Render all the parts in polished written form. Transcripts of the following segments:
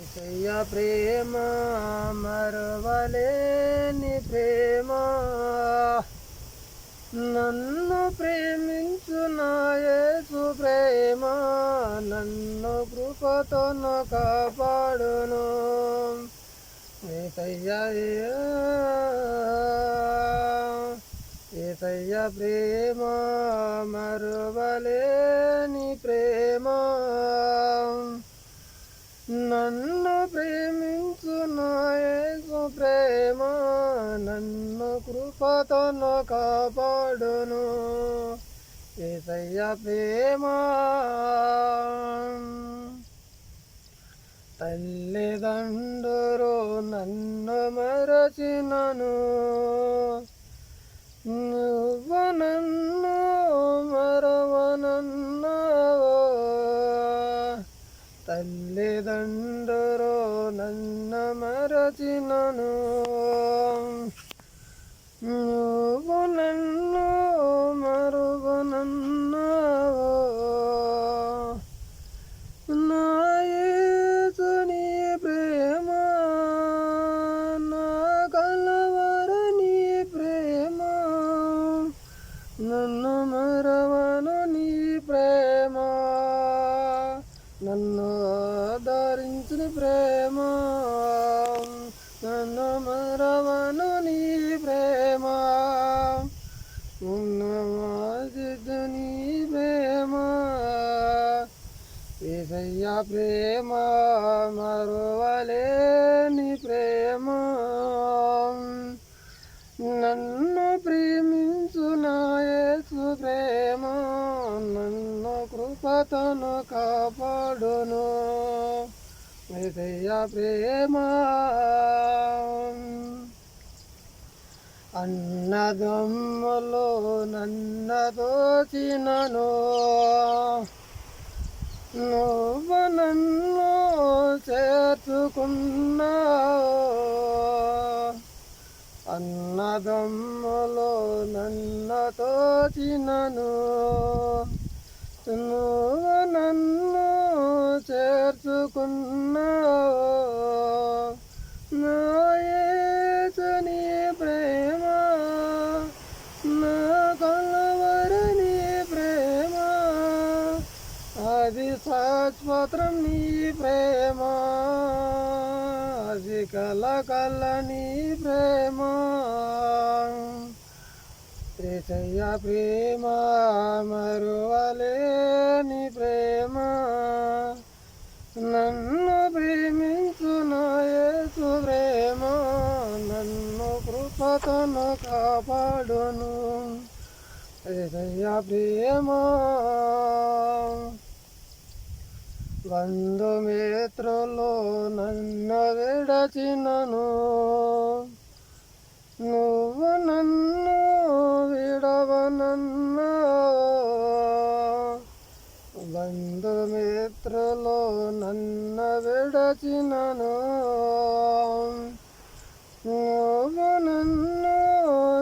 యేసయ్య ప్రేమ మరువలేని ప్రేమ, నన్ను ప్రేమించు నా యేసు ప్రేమ, నన్ను కృపతోను కాపాడును. యేసయ్య యేసయ్య ప్రేమ మరువలేని ప్రేమ, నన్ను ప్రేమించు నా యేసు ప్రేమ, నన్ను కృపతోను కాపాడును. యేసయ్య ప్రేమ తల్లిదండ్రులు నన్ను మరచినను, నువ్వు నన్ను మరవనన్నావు. తల్లిదండ్రులు నన్ను మరచినను, నువ్వు నన్ను మరువనన్నావు. నా యేసు నీ ప్రేమ, నా కలవరని ప్రేమ, నన్ను మరవను నీ ప్రేమ, నన్ను ఆదరించిన ప్రేమ, నన్ను మరవను నీ ప్రేమ, నన్ను ఆశించు నీ ప్రేమ. యేసయ్య ప్రేమ మరువలేని ప్రేమ, నన్ను ప్రేమించు నా యేసు ప్రేమ, నన్ను కృపతోను కాపాడును. యేసయ్య ప్రేమ అన్నదమ్ములు నన్ను దోచినను, నువ్వు నన్ను చేర్చుకున్నావు. అన్నదమ్ములు నన్ను దోచినను, నువ్వు నన్ను చేర్చుకున్నావు. నా యేసు నీ ప్రేమ, నా కలవరని ప్రేమ, అది శాశ్వతం నీ ప్రేమ, అది కలకల నీ ప్రేమ. యేసయ్య ప్రేమ మరువలేని ప్రేమ, నన్ను ప్రేమించు నా యేసు ప్రేమ, నన్ను కృపతోను కాపాడును. యేసయ్య ప్రేమ బంధుమిత్రులు నన్ను విడచినను, నువ్వు నన్ను విడవనన్నావు. బంధుమిత్రులు నన్ను విడచినను, నువ్వు నన్ను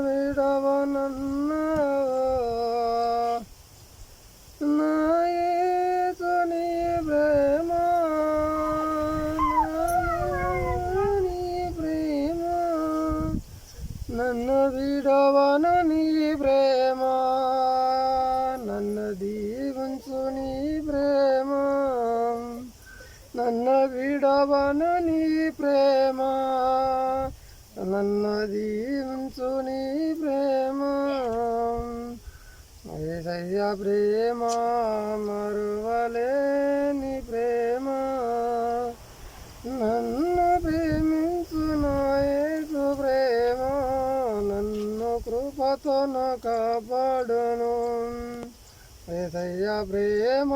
విడవనన్నావు. నా యేసు నీ ప్రేమ, నీ ప్రేమ, నన్ను విడవను నీ ప్రేమ, నన్ను దీవించు నీ ప్రేమ, నన్ను విడవను నీ ప్రేమ, నన్ను దీవించు నీ ప్రేమ. యేసయ్య ప్రేమ మరువలేని ప్రేమ, నన్ను ప్రేమించు నా యేసు ప్రేమ, నన్ను కృపతోను కాపాడును. యేసయ్య ప్రేమ